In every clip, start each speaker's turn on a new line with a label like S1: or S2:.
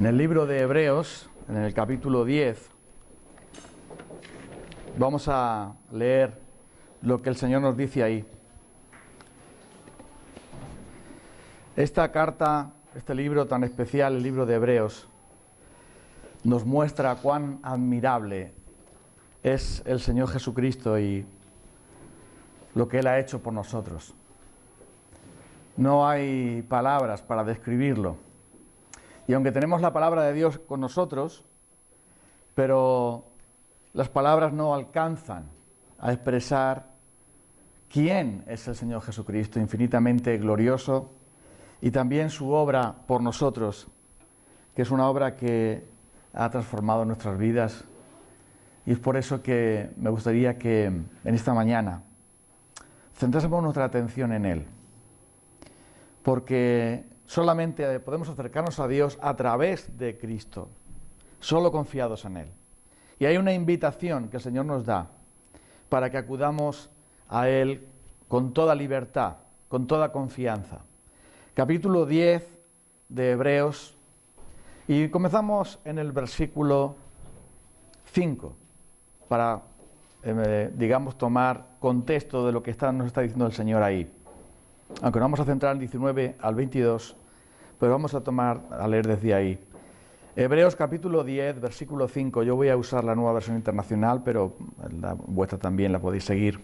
S1: En el libro de Hebreos, en el capítulo 10, vamos a leer lo que el Señor nos dice ahí. Esta carta, este libro tan especial, el libro de Hebreos, nos muestra cuán admirable es el Señor Jesucristo y lo que Él ha hecho por nosotros. No hay palabras para describirlo. Y aunque tenemos la palabra de Dios con nosotros, pero las palabras no alcanzan a expresar quién es el Señor Jesucristo, infinitamente glorioso, y también su obra por nosotros, que es una obra que ha transformado nuestras vidas. Y es por eso que me gustaría que en esta mañana centrásemos nuestra atención en Él, porque solamente podemos acercarnos a Dios a través de Cristo, solo confiados en Él. Y hay una invitación que el Señor nos da para que acudamos a Él con toda libertad, con toda confianza. Capítulo 10 de Hebreos, y comenzamos en el versículo 5, para, tomar contexto de lo que nos está diciendo el Señor ahí. Aunque nos vamos a centrar en 19 al 22, pero vamos a leer desde ahí. Hebreos capítulo 10, versículo 5. Yo voy a usar la Nueva Versión Internacional, pero la vuestra también la podéis seguir.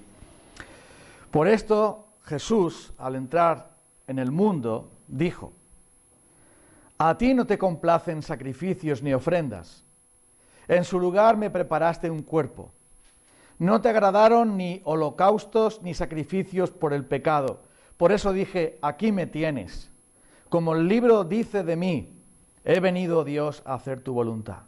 S1: Por esto, Jesús, al entrar en el mundo, dijo: a ti no te complacen sacrificios ni ofrendas. En su lugar me preparaste un cuerpo. No te agradaron ni holocaustos ni sacrificios por el pecado. Por eso dije: aquí me tienes. Como el libro dice de mí, he venido, Dios, a hacer tu voluntad.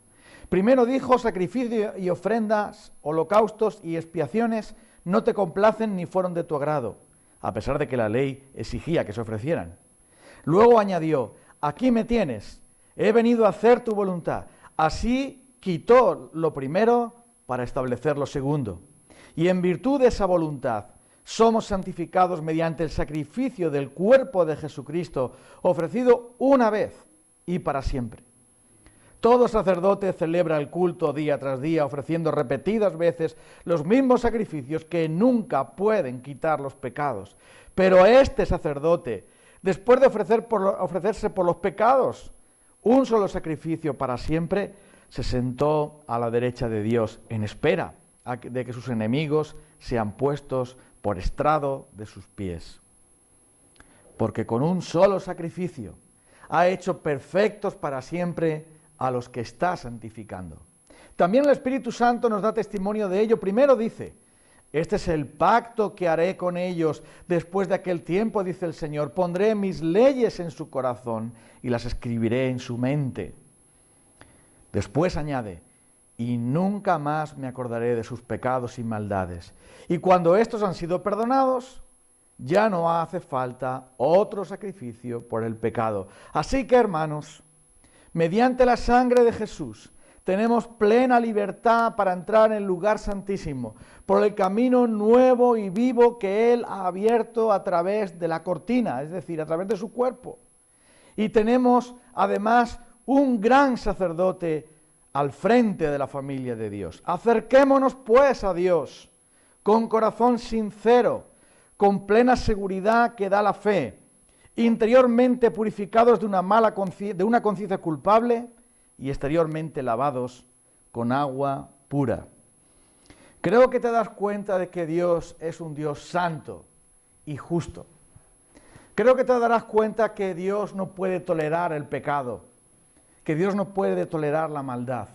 S1: Primero dijo: sacrificio y ofrendas, holocaustos y expiaciones no te complacen ni fueron de tu agrado, a pesar de que la ley exigía que se ofrecieran. Luego añadió: aquí me tienes, he venido a hacer tu voluntad. Así quitó lo primero para establecer lo segundo. Y en virtud de esa voluntad somos santificados mediante el sacrificio del cuerpo de Jesucristo, ofrecido una vez y para siempre. Todo sacerdote celebra el culto día tras día, ofreciendo repetidas veces los mismos sacrificios que nunca pueden quitar los pecados. Pero este sacerdote, después de ofrecerse por los pecados un solo sacrificio para siempre, se sentó a la derecha de Dios en espera de que sus enemigos sean puestos por estrado de sus pies. Porque con un solo sacrificio ha hecho perfectos para siempre a los que está santificando. También el Espíritu Santo nos da testimonio de ello. Primero dice: este es el pacto que haré con ellos después de aquel tiempo, dice el Señor. Pondré mis leyes en su corazón y las escribiré en su mente. Después añade: y nunca más me acordaré de sus pecados y maldades. Y cuando estos han sido perdonados, ya no hace falta otro sacrificio por el pecado. Así que, hermanos, mediante la sangre de Jesús, tenemos plena libertad para entrar en el lugar santísimo, por el camino nuevo y vivo que Él ha abierto a través de la cortina, es decir, a través de su cuerpo. Y tenemos, además, un gran sacerdote al frente de la familia de Dios. Acerquémonos, pues, a Dios con corazón sincero, con plena seguridad que da la fe, interiormente purificados de una conciencia culpable y exteriormente lavados con agua pura. Creo que te das cuenta de que Dios es un Dios santo y justo. Creo que te darás cuenta que Dios no puede tolerar el pecado, que Dios no puede tolerar la maldad,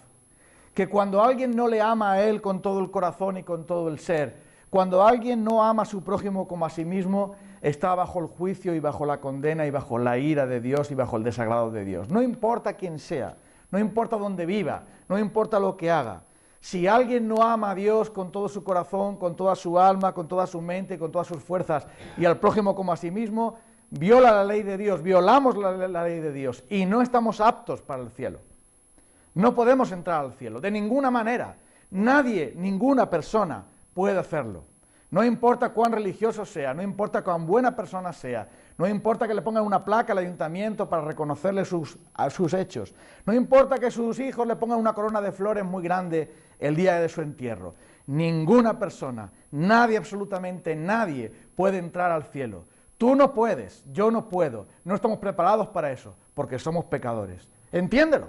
S1: que cuando alguien no le ama a Él con todo el corazón y con todo el ser, cuando alguien no ama a su prójimo como a sí mismo, está bajo el juicio y bajo la condena y bajo la ira de Dios y bajo el desagrado de Dios. No importa quién sea, no importa dónde viva, no importa lo que haga. Si alguien no ama a Dios con todo su corazón, con toda su alma, con toda su mente, con todas sus fuerzas, y al prójimo como a sí mismo, viola la ley de Dios, violamos la ley de Dios y no estamos aptos para el cielo. No podemos entrar al cielo, de ninguna manera. Nadie, ninguna persona puede hacerlo. No importa cuán religioso sea, no importa cuán buena persona sea, No importa que le pongan una placa al ayuntamiento para reconocerle sus hechos. No importa que sus hijos le pongan una corona de flores muy grande el día de su entierro. Ninguna persona, nadie, absolutamente nadie, puede entrar al cielo. Tú no puedes, yo no puedo. No estamos preparados para eso, porque somos pecadores. Entiéndelo.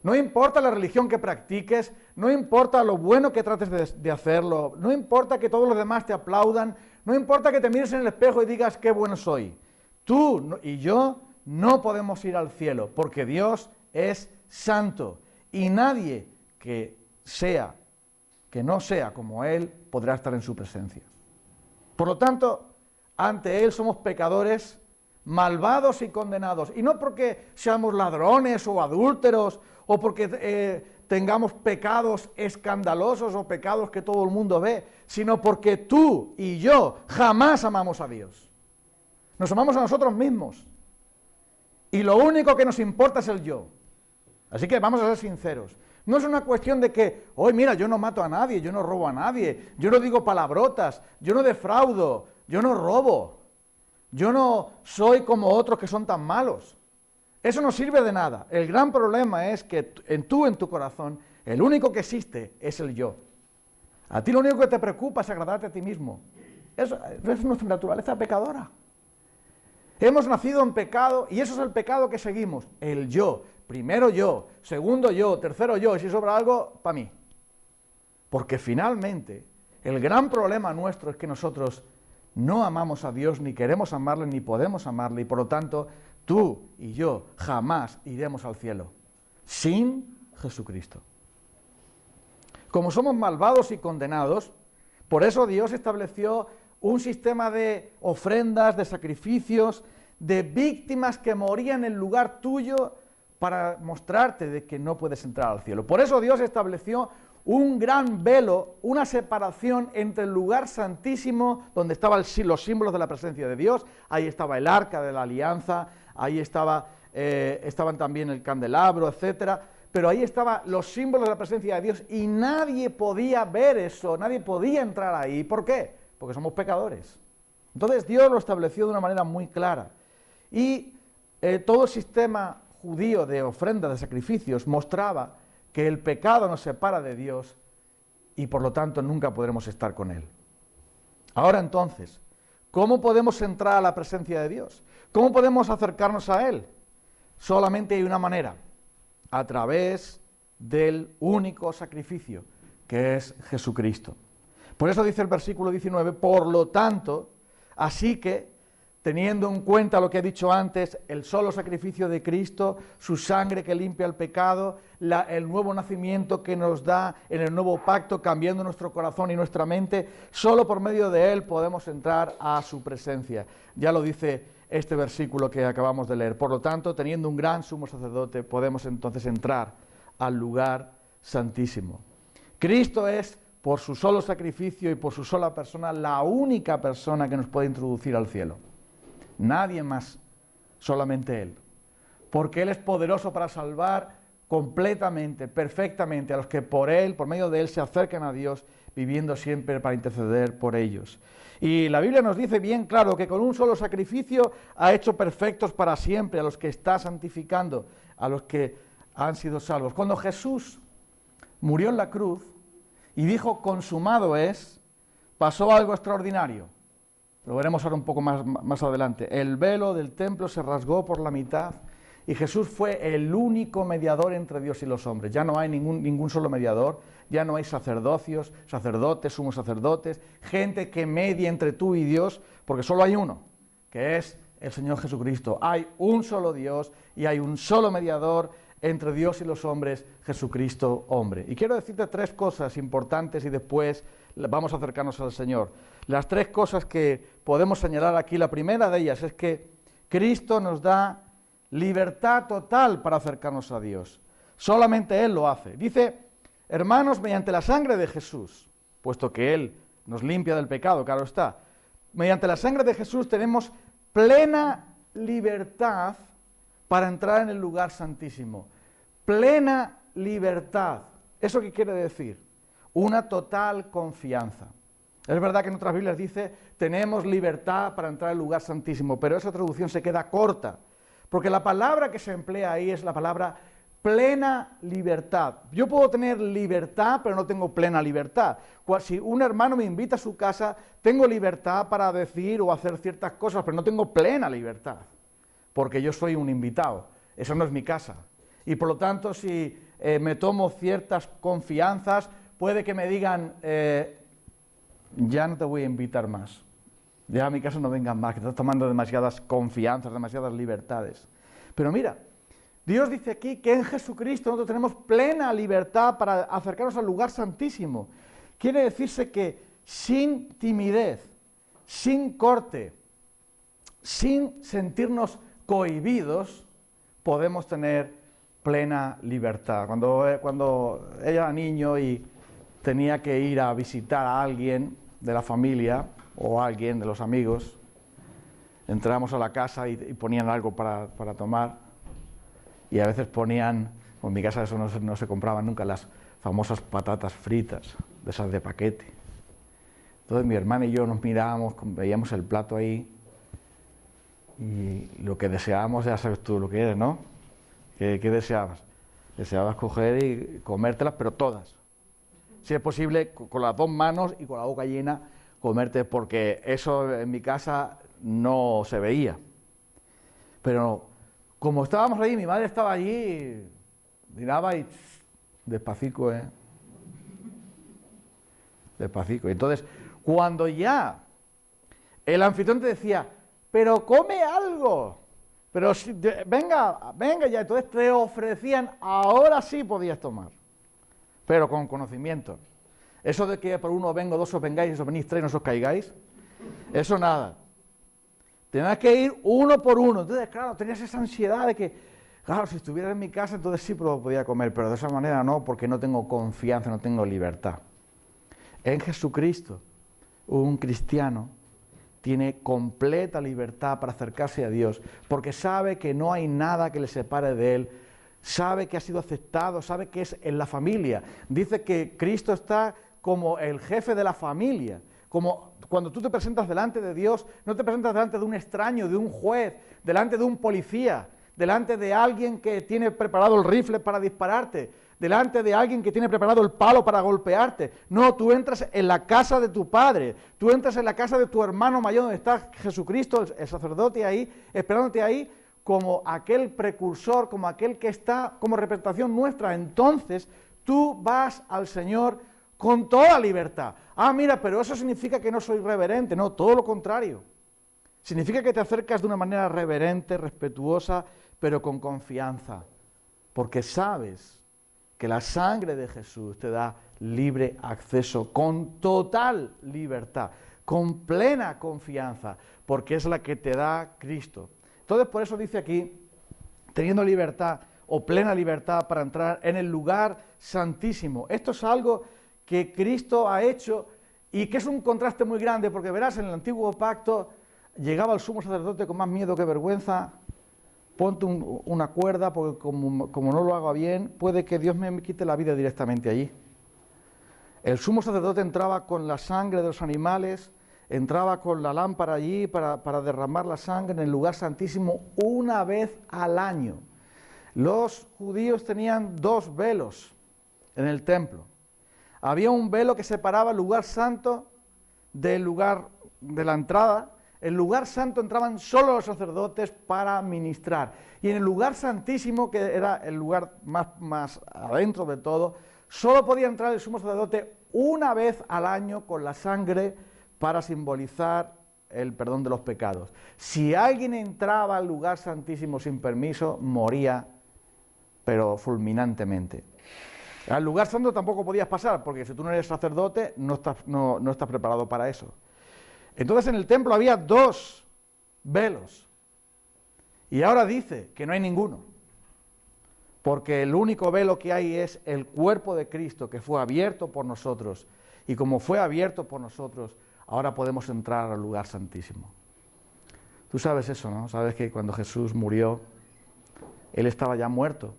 S1: No importa la religión que practiques, no importa lo bueno que trates de hacerlo, no importa que todos los demás te aplaudan, no importa que te mires en el espejo y digas qué bueno soy. Tú y yo no podemos ir al cielo, porque Dios es santo y nadie que no sea como Él podrá estar en su presencia. Por lo tanto, ante Él somos pecadores, malvados y condenados, y no porque seamos ladrones o adúlteros, o porque tengamos pecados escandalosos o pecados que todo el mundo ve, sino porque tú y yo jamás amamos a Dios. Nos amamos a nosotros mismos. Y lo único que nos importa es el yo. Así que vamos a ser sinceros. No es una cuestión de que, hoy mira, yo no mato a nadie, yo no robo a nadie, yo no digo palabrotas, yo no defraudo, yo no robo, yo no soy como otros que son tan malos. Eso no sirve de nada. El gran problema es que en tu corazón, el único que existe es el yo. A ti lo único que te preocupa es agradarte a ti mismo. Eso es nuestra naturaleza pecadora. Hemos nacido en pecado y eso es el pecado que seguimos. El yo. Primero yo, segundo yo, tercero yo, y si sobra algo, para mí. Porque finalmente, el gran problema nuestro es que nosotros no amamos a Dios, ni queremos amarle, ni podemos amarle, y por lo tanto, tú y yo jamás iremos al cielo sin Jesucristo. Como somos malvados y condenados, por eso Dios estableció un sistema de ofrendas, de sacrificios, de víctimas que morían en lugar tuyo para mostrarte de que no puedes entrar al cielo. Por eso Dios estableció un gran velo, una separación entre el lugar santísimo, donde estaban los símbolos de la presencia de Dios, ahí estaba el arca de la alianza, ahí estaban también el candelabro, etcétera, pero ahí estaban los símbolos de la presencia de Dios y nadie podía ver eso, nadie podía entrar ahí. ¿Por qué? Porque somos pecadores. Entonces Dios lo estableció de una manera muy clara. Y todo el sistema judío de ofrendas, de sacrificios, mostraba que el pecado nos separa de Dios y por lo tanto nunca podremos estar con Él. Ahora entonces, ¿cómo podemos entrar a la presencia de Dios? ¿Cómo podemos acercarnos a Él? Solamente hay una manera, a través del único sacrificio, que es Jesucristo. Por eso dice el versículo 19, por lo tanto, así que, teniendo en cuenta lo que he dicho antes, el solo sacrificio de Cristo, su sangre que limpia el pecado, el nuevo nacimiento que nos da en el nuevo pacto, cambiando nuestro corazón y nuestra mente, solo por medio de Él podemos entrar a su presencia. Ya lo dice este versículo que acabamos de leer. Por lo tanto, teniendo un gran sumo sacerdote, podemos entonces entrar al lugar santísimo. Cristo es, por su solo sacrificio y por su sola persona, la única persona que nos puede introducir al cielo. Nadie más, solamente Él. Porque Él es poderoso para salvar completamente, perfectamente a los que por Él, por medio de Él, se acercan a Dios, viviendo siempre para interceder por ellos. Y la Biblia nos dice bien claro que con un solo sacrificio ha hecho perfectos para siempre a los que está santificando, a los que han sido salvos. Cuando Jesús murió en la cruz y dijo consumado es, pasó algo extraordinario. Lo veremos ahora un poco más adelante. El velo del templo se rasgó por la mitad y Jesús fue el único mediador entre Dios y los hombres. Ya no hay ningún solo mediador, ya no hay sacerdotes, sumos sacerdotes, gente que medie entre tú y Dios, porque solo hay uno, que es el Señor Jesucristo. Hay un solo Dios y hay un solo mediador entre Dios y los hombres, Jesucristo hombre. Y quiero decirte tres cosas importantes y después vamos a acercarnos al Señor. Las tres cosas que podemos señalar aquí, la primera de ellas es que Cristo nos da libertad total para acercarnos a Dios. Solamente Él lo hace. Dice, hermanos, mediante la sangre de Jesús, puesto que Él nos limpia del pecado, claro está, mediante la sangre de Jesús tenemos plena libertad para entrar en el lugar santísimo. Plena libertad. ¿Eso qué quiere decir? Una total confianza. Es verdad que en otras Biblias dice, tenemos libertad para entrar al lugar santísimo, pero esa traducción se queda corta, porque la palabra que se emplea ahí es la palabra plena libertad. Yo puedo tener libertad, pero no tengo plena libertad. Si un hermano me invita a su casa, tengo libertad para decir o hacer ciertas cosas, pero no tengo plena libertad, porque yo soy un invitado. Esa no es mi casa. Y por lo tanto, si me tomo ciertas confianzas, puede que me digan, ya no te voy a invitar más. Ya a mi casa no vengan más, que te estás tomando demasiadas confianzas, demasiadas libertades. Pero mira, Dios dice aquí que en Jesucristo nosotros tenemos plena libertad para acercarnos al lugar santísimo. Quiere decirse que sin timidez, sin corte, sin sentirnos cohibidos, podemos tener plena libertad. Cuando ella era niño y tenía que ir a visitar a alguien de la familia o a alguien de los amigos, entrábamos a la casa y ponían algo para tomar. Y a veces ponían, en mi casa eso no se compraban nunca, las famosas patatas fritas, de esas de paquete. Entonces mi hermana y yo nos mirábamos, veíamos el plato ahí, y lo que deseábamos, ya sabes tú lo que eres, ¿no? ¿Qué deseabas? Deseabas coger y comértelas, pero todas. Si es posible, con las dos manos y con la boca llena, comerte, porque eso en mi casa no se veía. Pero como estábamos ahí, mi madre estaba allí, miraba y despacito, despacito. Entonces, cuando ya el anfitrión te decía, pero come algo, pero venga ya, entonces te ofrecían, ahora sí podías tomar, pero con conocimiento. Eso de que por uno vengo, dos os vengáis, y os venís tres, no os caigáis, eso nada. Tenías que ir uno por uno. Entonces, claro, tenías esa ansiedad de que, claro, si estuviera en mi casa, entonces sí podía comer, pero de esa manera no, porque no tengo confianza, no tengo libertad. En Jesucristo, un cristiano tiene completa libertad para acercarse a Dios, porque sabe que no hay nada que le separe de Él, sabe que ha sido aceptado, sabe que es en la familia. Dice que Cristo está como el jefe de la familia, como cuando tú te presentas delante de Dios, no te presentas delante de un extraño, de un juez, delante de un policía, delante de alguien que tiene preparado el rifle para dispararte, delante de alguien que tiene preparado el palo para golpearte. No, tú entras en la casa de tu padre, tú entras en la casa de tu hermano mayor, donde está Jesucristo, el sacerdote ahí, esperándote ahí, como aquel precursor, como aquel que está como representación nuestra. Entonces, tú vas al Señor con toda libertad. Ah, mira, pero eso significa que no soy reverente. No, todo lo contrario. Significa que te acercas de una manera reverente, respetuosa, pero con confianza. Porque sabes que la sangre de Jesús te da libre acceso, con total libertad, con plena confianza, porque es la que te da Cristo. Entonces, por eso dice aquí, teniendo libertad o plena libertad para entrar en el lugar santísimo. Esto es algo que Cristo ha hecho y que es un contraste muy grande, porque verás, en el antiguo pacto llegaba el sumo sacerdote con más miedo que vergüenza, ponte una cuerda, porque como no lo haga bien, puede que Dios me quite la vida directamente allí. El sumo sacerdote entraba con la sangre de los animales, entraba con la lámpara allí para derramar la sangre en el lugar santísimo una vez al año. Los judíos tenían dos velos en el templo. Había un velo que separaba el lugar santo del lugar de la entrada. El lugar santo entraban solo los sacerdotes para ministrar. Y en el lugar santísimo, que era el lugar más adentro de todo, solo podía entrar el sumo sacerdote una vez al año con la sangre para simbolizar el perdón de los pecados. Si alguien entraba al lugar santísimo sin permiso, moría, pero fulminantemente. Al lugar santo tampoco podías pasar, porque si tú no eres sacerdote, no estás preparado para eso. Entonces en el templo había dos velos, y ahora dice que no hay ninguno, porque el único velo que hay es el cuerpo de Cristo, que fue abierto por nosotros, y como fue abierto por nosotros, ahora podemos entrar al lugar santísimo. Tú sabes eso, ¿no? Sabes que cuando Jesús murió, Él estaba ya muerto.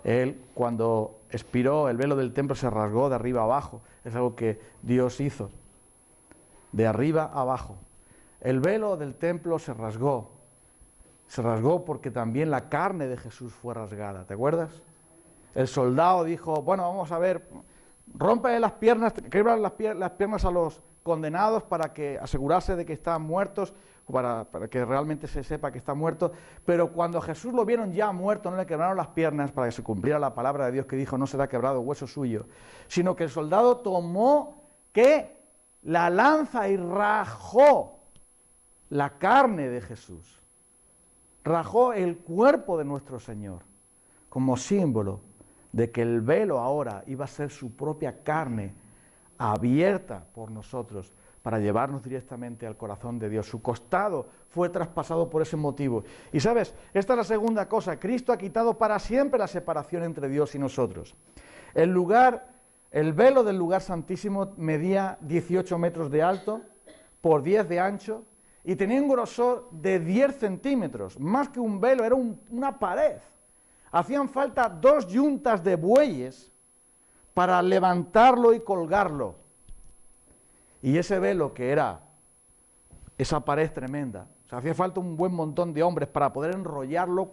S1: Él, cuando expiró, el velo del templo se rasgó de arriba abajo. Es algo que Dios hizo. de arriba a abajo. El velo del templo se rasgó porque también la carne de Jesús fue rasgada, ¿te acuerdas? El soldado dijo, bueno, vamos a ver, rompe las piernas, quebra las piernas a los condenados para que asegurarse de que están muertos, para que realmente se sepa que está muerto, pero cuando a Jesús lo vieron ya muerto, no le quebraron las piernas para que se cumpliera la palabra de Dios que dijo, no será quebrado hueso suyo, sino que el soldado tomó, ¿qué? La lanza y rajó la carne de Jesús, rajó el cuerpo de nuestro Señor, como símbolo de que el velo ahora iba a ser su propia carne abierta por nosotros para llevarnos directamente al corazón de Dios. Su costado fue traspasado por ese motivo. Y sabes, esta es la segunda cosa, Cristo ha quitado para siempre la separación entre Dios y nosotros. El velo del lugar santísimo medía 18 metros de alto por 10 de ancho y tenía un grosor de 10 centímetros, más que un velo, era una pared. Hacían falta 2 yuntas de bueyes para levantarlo y colgarlo. Y ese velo que era esa pared tremenda, o sea, hacía falta un buen montón de hombres para poder enrollarlo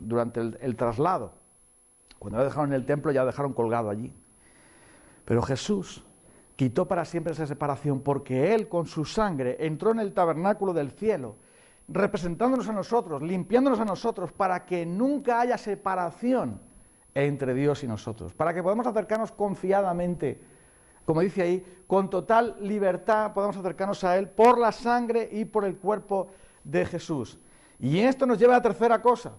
S1: durante el traslado. Cuando lo dejaron en el templo ya lo dejaron colgado allí. Pero Jesús quitó para siempre esa separación porque Él con su sangre entró en el tabernáculo del cielo, representándonos a nosotros, limpiándonos a nosotros, para que nunca haya separación entre Dios y nosotros, para que podamos acercarnos confiadamente, como dice ahí, con total libertad podamos acercarnos a Él por la sangre y por el cuerpo de Jesús. Y esto nos lleva a la tercera cosa.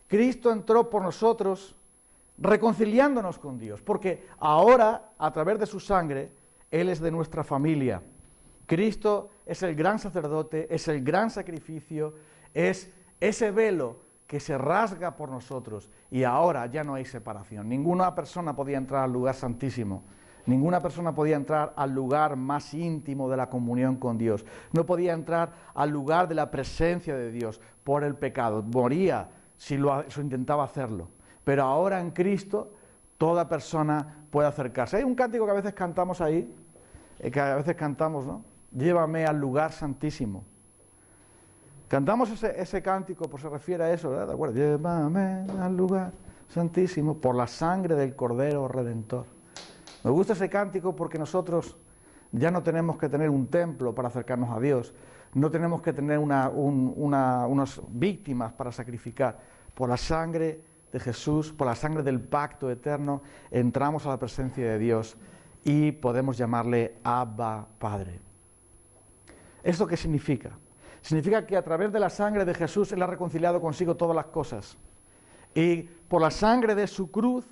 S1: Cristo entró por nosotros reconciliándonos con Dios, porque ahora, a través de su sangre, Él es de nuestra familia. Cristo es el gran sacerdote, es el gran sacrificio, es ese velo que se rasga por nosotros y ahora ya no hay separación. Ninguna persona podía entrar al lugar santísimo, ninguna persona podía entrar al lugar más íntimo de la comunión con Dios, no podía entrar al lugar de la presencia de Dios por el pecado, moría si lo intentaba hacerlo, pero ahora en Cristo toda persona puede acercarse. Hay un cántico que a veces cantamos ahí, ¿no? Llévame al lugar santísimo. Cantamos ese cántico, pues se refiere a eso, ¿verdad? ¿De acuerdo? Llévame al lugar santísimo por la sangre del Cordero Redentor. Me gusta ese cántico porque nosotros ya no tenemos que tener un templo para acercarnos a Dios, no tenemos que tener unas víctimas para sacrificar. Por la sangre de Jesús, por la sangre del pacto eterno, entramos a la presencia de Dios y podemos llamarle Abba Padre. ¿Esto qué significa? Significa que a través de la sangre de Jesús Él ha reconciliado consigo todas las cosas. Y por la sangre de su cruz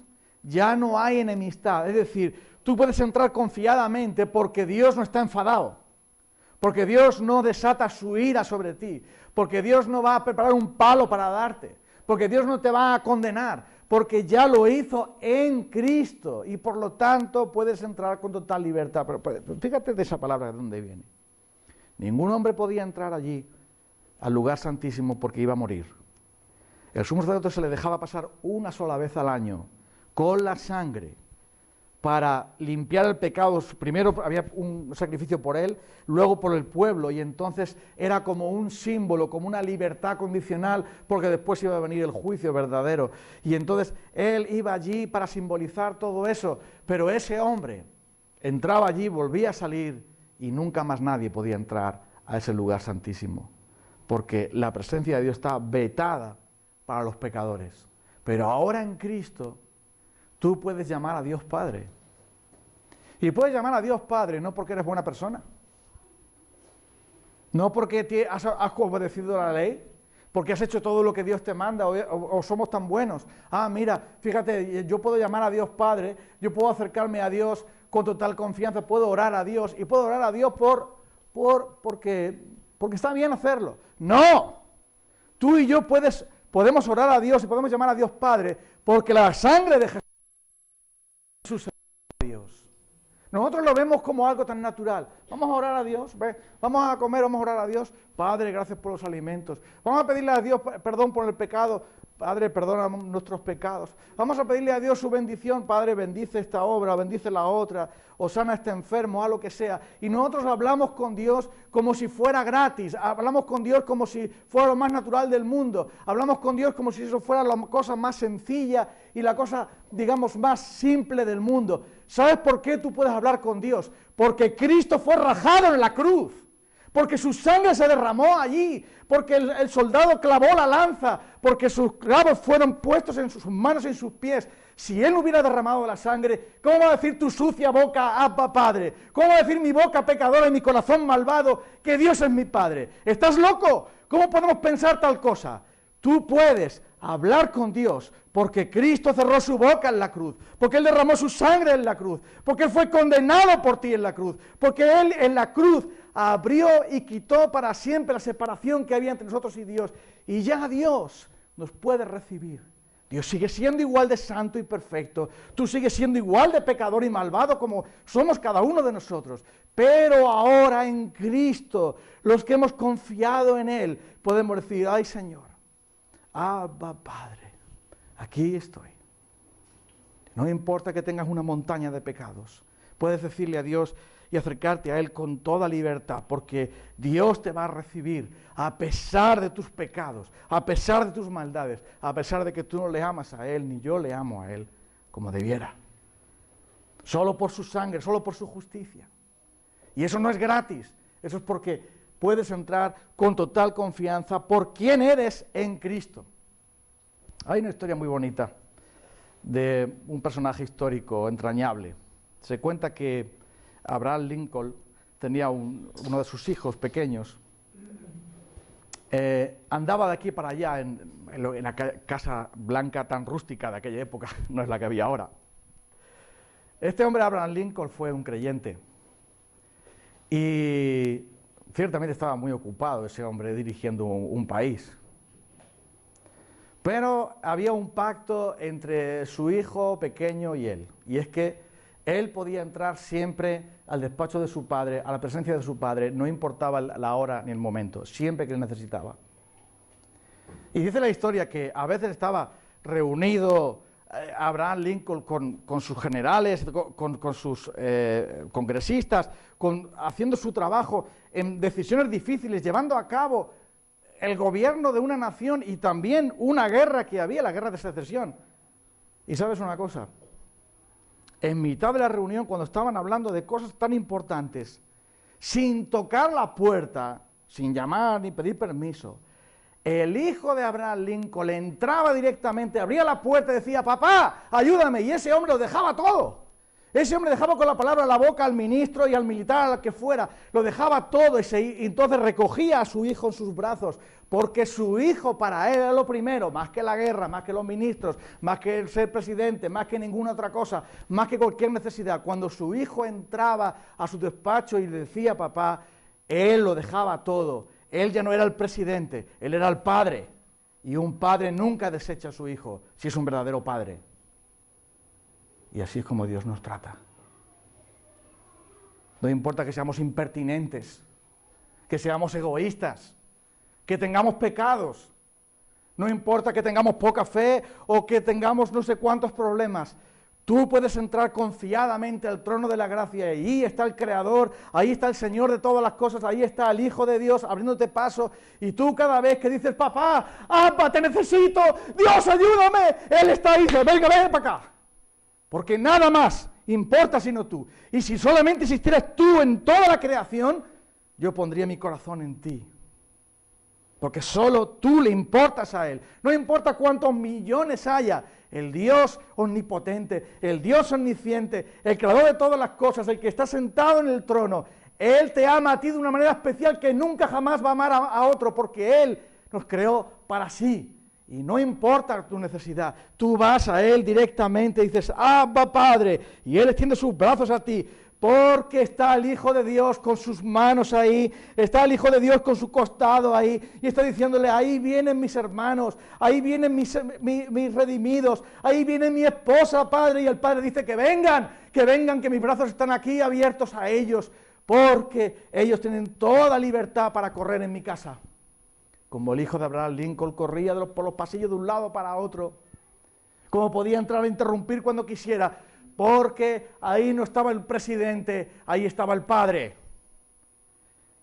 S1: ya no hay enemistad. Es decir, tú puedes entrar confiadamente porque Dios no está enfadado. Porque Dios no desata su ira sobre ti. Porque Dios no va a preparar un palo para darte. Porque Dios no te va a condenar. Porque ya lo hizo en Cristo. Y por lo tanto puedes entrar con total libertad. Pero fíjate de esa palabra de dónde viene. Ningún hombre podía entrar allí, al lugar santísimo, porque iba a morir. El sumo sacerdote se le dejaba pasar una sola vez al año, con la sangre, para limpiar el pecado. Primero había un sacrificio por él, luego por el pueblo, y entonces era como un símbolo, como una libertad condicional, porque después iba a venir el juicio verdadero. Y entonces él iba allí para simbolizar todo eso, pero ese hombre entraba allí, volvía a salir, y nunca más nadie podía entrar a ese lugar santísimo, porque la presencia de Dios está vetada para los pecadores. Pero ahora en Cristo, tú puedes llamar a Dios Padre. Y puedes llamar a Dios Padre no porque eres buena persona, no porque has obedecido la ley, porque has hecho todo lo que Dios te manda o somos tan buenos. Ah, mira, fíjate, yo puedo llamar a Dios Padre, yo puedo acercarme a Dios con total confianza, puedo orar a Dios, y puedo orar a Dios porque está bien hacerlo. ¡No! Tú y yo podemos orar a Dios y podemos llamar a Dios Padre, porque la sangre de Jesús es Dios. Nosotros lo vemos como algo tan natural. Vamos a orar a Dios, vamos a comer, vamos a orar a Dios. Padre, gracias por los alimentos. Vamos a pedirle a Dios perdón por el pecado. Padre, perdona nuestros pecados. Vamos a pedirle a Dios su bendición. Padre, bendice esta obra, bendice la otra, o sana a este enfermo, a lo que sea. Y nosotros hablamos con Dios como si fuera gratis. Hablamos con Dios como si fuera lo más natural del mundo. Hablamos con Dios como si eso fuera la cosa más sencilla y la cosa, digamos, más simple del mundo. ¿Sabes por qué tú puedes hablar con Dios? Porque Cristo fue rajado en la cruz. Porque su sangre se derramó allí, porque el soldado clavó la lanza, porque sus clavos fueron puestos en sus manos y en sus pies. Si él hubiera derramado la sangre, ¿cómo va a decir tu sucia boca, Abba Padre? ¿Cómo va a decir mi boca pecadora y mi corazón malvado que Dios es mi Padre? ¿Estás loco? ¿Cómo podemos pensar tal cosa? Tú puedes hablar con Dios porque Cristo cerró su boca en la cruz, porque Él derramó su sangre en la cruz, porque Él fue condenado por ti en la cruz, porque Él en la cruz abrió y quitó para siempre la separación que había entre nosotros y Dios, y ya Dios nos puede recibir. Dios sigue siendo igual de santo y perfecto, tú sigues siendo igual de pecador y malvado como somos cada uno de nosotros, pero ahora en Cristo, los que hemos confiado en Él, podemos decir, ay Señor, Abba Padre, aquí estoy. No importa que tengas una montaña de pecados, puedes decirle a Dios y acercarte a Él con toda libertad, porque Dios te va a recibir a pesar de tus pecados, a pesar de tus maldades, a pesar de que tú no le amas a Él, ni yo le amo a Él como debiera. Solo por su sangre, solo por su justicia. Y eso no es gratis, eso es porque puedes entrar con total confianza por quién eres en Cristo. Hay una historia muy bonita de un personaje histórico entrañable. Se cuenta que Abraham Lincoln tenía uno de sus hijos pequeños, andaba de aquí para allá en la casa blanca tan rústica de aquella época, no es la que había ahora. Este hombre, Abraham Lincoln, fue un creyente y ciertamente estaba muy ocupado ese hombre dirigiendo un país. Pero había un pacto entre su hijo pequeño y él, y es que él podía entrar siempre al despacho de su padre, a la presencia de su padre, no importaba la hora ni el momento, siempre que él necesitaba. Y dice la historia que a veces estaba reunido Abraham Lincoln con sus generales, con sus congresistas, haciendo su trabajo en decisiones difíciles, llevando a cabo el gobierno de una nación y también una guerra que había, la guerra de secesión. Y sabes una cosa, en mitad de la reunión, cuando estaban hablando de cosas tan importantes, sin tocar la puerta, sin llamar ni pedir permiso, el hijo de Abraham Lincoln le entraba directamente, abría la puerta y decía, papá, ayúdame, y ese hombre lo dejaba todo. Ese hombre dejaba con la palabra en la boca al ministro y al militar, al que fuera, lo dejaba todo y entonces recogía a su hijo en sus brazos, porque su hijo para él era lo primero, más que la guerra, más que los ministros, más que el ser presidente, más que ninguna otra cosa, más que cualquier necesidad. Cuando su hijo entraba a su despacho y le decía papá, él lo dejaba todo, él ya no era el presidente, él era el padre, y un padre nunca desecha a su hijo si es un verdadero padre. Y así es como Dios nos trata. No importa que seamos impertinentes, que seamos egoístas, que tengamos pecados. No importa que tengamos poca fe o que tengamos no sé cuántos problemas. Tú puedes entrar confiadamente al trono de la gracia. Ahí está el Creador, ahí está el Señor de todas las cosas, ahí está el Hijo de Dios abriéndote paso. Y tú cada vez que dices, papá, Abba, te necesito, Dios, ayúdame, Él está ahí, dice, venga, ven para acá. Porque nada más importa sino tú. Y si solamente existieras tú en toda la creación, yo pondría mi corazón en ti. Porque solo tú le importas a Él. No importa cuántos millones haya, el Dios omnipotente, el Dios omnisciente, el creador de todas las cosas, el que está sentado en el trono, Él te ama a ti de una manera especial que nunca jamás va a amar a otro, porque Él nos creó para sí. Y no importa tu necesidad, tú vas a Él directamente y dices, Abba Padre, y Él extiende sus brazos a ti, porque está el Hijo de Dios con sus manos ahí, está el Hijo de Dios con su costado ahí, y está diciéndole, ahí vienen mis hermanos, ahí vienen mis redimidos, ahí viene mi esposa, Padre, y el Padre dice que vengan, que mis brazos están aquí abiertos a ellos, porque ellos tienen toda libertad para correr en mi casa. como el hijo de Abraham Lincoln, corría por los pasillos de un lado para otro, como podía entrar a interrumpir cuando quisiera, porque ahí no estaba el presidente, ahí estaba el Padre.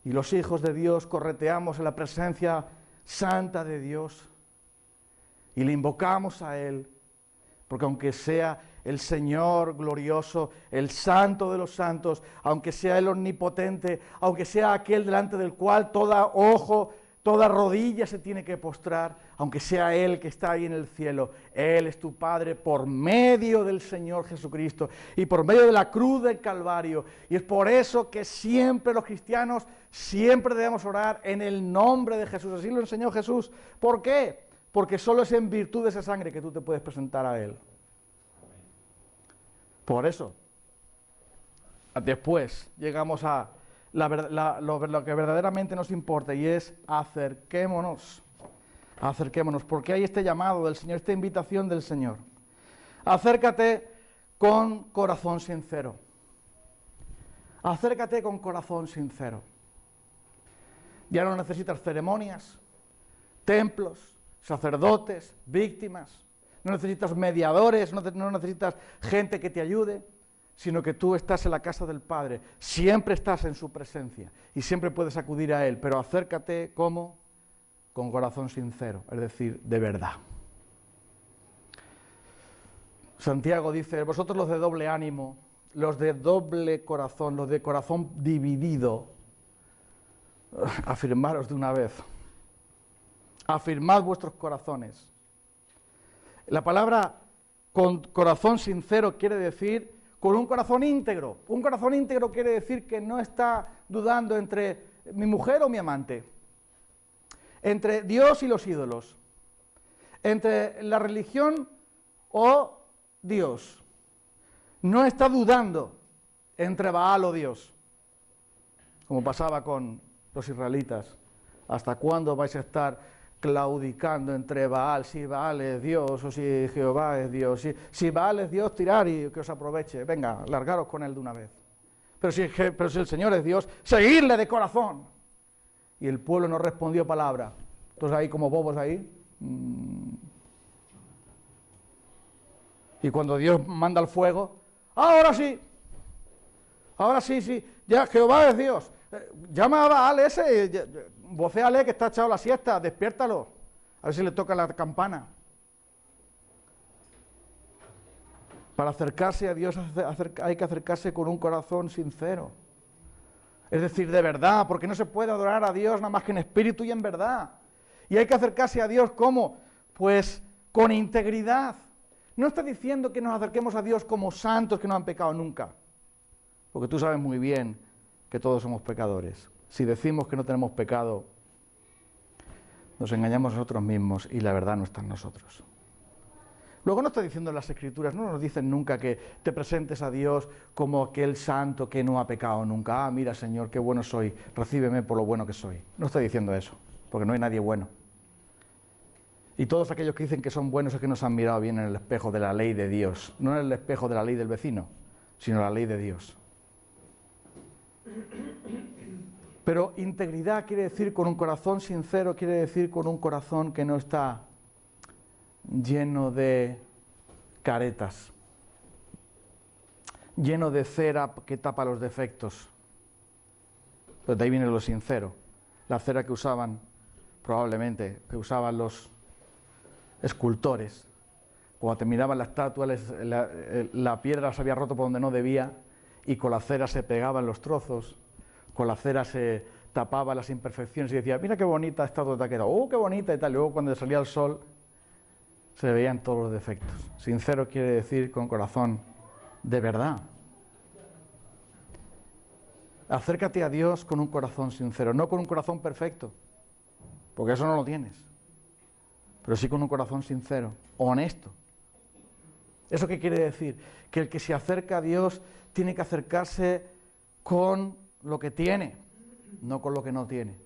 S1: Y los hijos de Dios correteamos en la presencia santa de Dios y le invocamos a Él, porque aunque sea el Señor glorioso, el santo de los santos, aunque sea el omnipotente, aunque sea aquel delante del cual toda ojo, toda rodilla se tiene que postrar, aunque sea Él que está ahí en el cielo, Él es tu Padre por medio del Señor Jesucristo y por medio de la cruz del Calvario. Y es por eso que siempre los cristianos, siempre debemos orar en el nombre de Jesús. Así lo enseñó Jesús. ¿Por qué? Porque solo es en virtud de esa sangre que tú te puedes presentar a Él. Por eso, después llegamos a lo que verdaderamente nos importa, y es acerquémonos, porque hay este llamado del Señor, esta invitación del Señor. Acércate con corazón sincero. Acércate con corazón sincero. Ya no necesitas ceremonias, templos, sacerdotes, víctimas. No necesitas mediadores, no necesitas gente que te ayude, sino que tú estás en la casa del Padre, siempre estás en su presencia y siempre puedes acudir a Él, pero acércate ¿cómo? Con corazón sincero, es decir, de verdad. Santiago dice, vosotros los de doble ánimo, los de doble corazón, los de corazón dividido, afirmaros de una vez, afirmad vuestros corazones. La palabra con corazón sincero quiere decir con un corazón íntegro. Un corazón íntegro quiere decir que no está dudando entre mi mujer o mi amante, entre Dios y los ídolos, entre la religión o Dios. No está dudando entre Baal o Dios, como pasaba con los israelitas. ¿Hasta cuándo vais a estar claudicando entre Baal, si Baal es Dios o si Jehová es Dios? Si Baal es Dios, tirar y que os aproveche. Venga, largaros con él de una vez. Pero si el Señor es Dios, seguidle de corazón. Y el pueblo no respondió palabra. Entonces ahí como bobos ahí. Y cuando Dios manda el fuego, ahora sí, ya Jehová es Dios. Llama a Baal ese, vocéale que está echado la siesta, despiértalo, a ver si le toca la campana. Para acercarse a Dios hay que acercarse con un corazón sincero, es decir, de verdad, porque no se puede adorar a Dios nada más que en espíritu y en verdad. Y hay que acercarse a Dios ¿cómo? Pues con integridad. No está diciendo que nos acerquemos a Dios como santos que no han pecado nunca, porque tú sabes muy bien que todos somos pecadores. Si decimos que no tenemos pecado, nos engañamos a nosotros mismos y la verdad no está en nosotros. Luego no está diciendo en las Escrituras, no nos dicen nunca que te presentes a Dios como aquel santo que no ha pecado nunca. Ah, mira Señor, qué bueno soy, recíbeme por lo bueno que soy. No está diciendo eso, porque no hay nadie bueno. Y todos aquellos que dicen que son buenos es que no se han mirado bien en el espejo de la ley de Dios, no en el espejo de la ley del vecino, sino la ley de Dios. Pero integridad quiere decir con un corazón sincero, quiere decir con un corazón que no está lleno de caretas, lleno de cera que tapa los defectos. Pues de ahí viene lo sincero, la cera que usaban, probablemente, que usaban los escultores. Cuando terminaban la estatua, la piedra se había roto por donde no debía y con la cera se pegaban los trozos, con la cera se tapaban las imperfecciones y decía, mira qué bonita estatua te ha quedado, qué bonita y tal. Y luego cuando salía el sol se veían todos los defectos. Sincero quiere decir con corazón de verdad. Acércate a Dios con un corazón sincero, no con un corazón perfecto, porque eso no lo tienes, pero sí con un corazón sincero, honesto. ¿Eso qué quiere decir? Que el que se acerca a Dios tiene que acercarse con lo que tiene, no con lo que no tiene.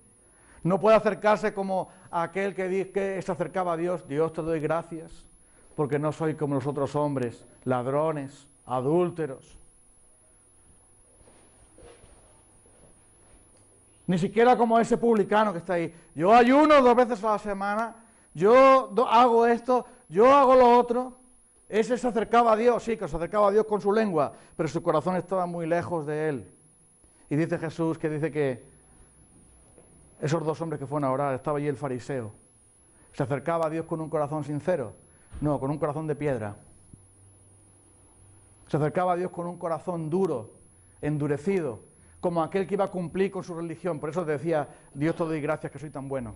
S1: No puede acercarse como aquel que se acercaba a Dios. Dios, te doy gracias, porque no soy como los otros hombres, ladrones, adúlteros. Ni siquiera como ese publicano que está ahí. Yo ayuno 2 veces a la semana, yo hago esto, yo hago lo otro. Ese se acercaba a Dios, sí, que se acercaba a Dios con su lengua, pero su corazón estaba muy lejos de él. Y dice Jesús que esos 2 hombres que fueron a orar, estaba allí el fariseo. ¿Se acercaba a Dios con un corazón sincero? No, con un corazón de piedra. Se acercaba a Dios con un corazón duro, endurecido, como aquel que iba a cumplir con su religión. Por eso te decía, Dios te doy gracias que soy tan bueno.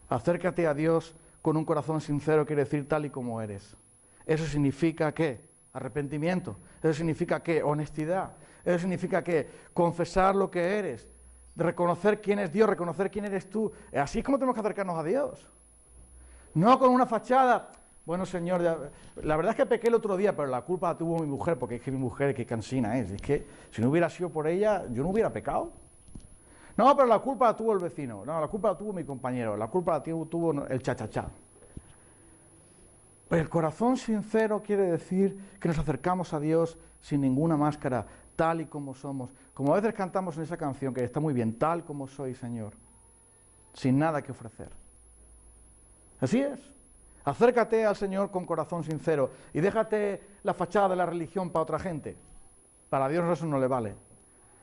S1: Acércate a Dios con un corazón sincero, quiere decir tal y como eres. Eso significa ¿qué? Arrepentimiento. Eso significa ¿qué? Honestidad. Eso significa ¿qué? Confesar lo que eres. Reconocer quién es Dios, reconocer quién eres tú. Así es como tenemos que acercarnos a Dios. No con una fachada. Bueno, Señor, la verdad es que pequé el otro día, pero la culpa la tuvo mi mujer, porque es que mi mujer, qué cansina es. Es que si no hubiera sido por ella, yo no hubiera pecado. No, pero la culpa la tuvo el vecino. No, la culpa la tuvo mi compañero. La culpa la tuvo el cha-cha-cha. Pero el corazón sincero quiere decir que nos acercamos a Dios sin ninguna máscara, tal y como somos. Como a veces cantamos en esa canción, que está muy bien, tal como soy, Señor, sin nada que ofrecer. Así es. Acércate al Señor con corazón sincero y déjate la fachada de la religión para otra gente. Para Dios eso no le vale.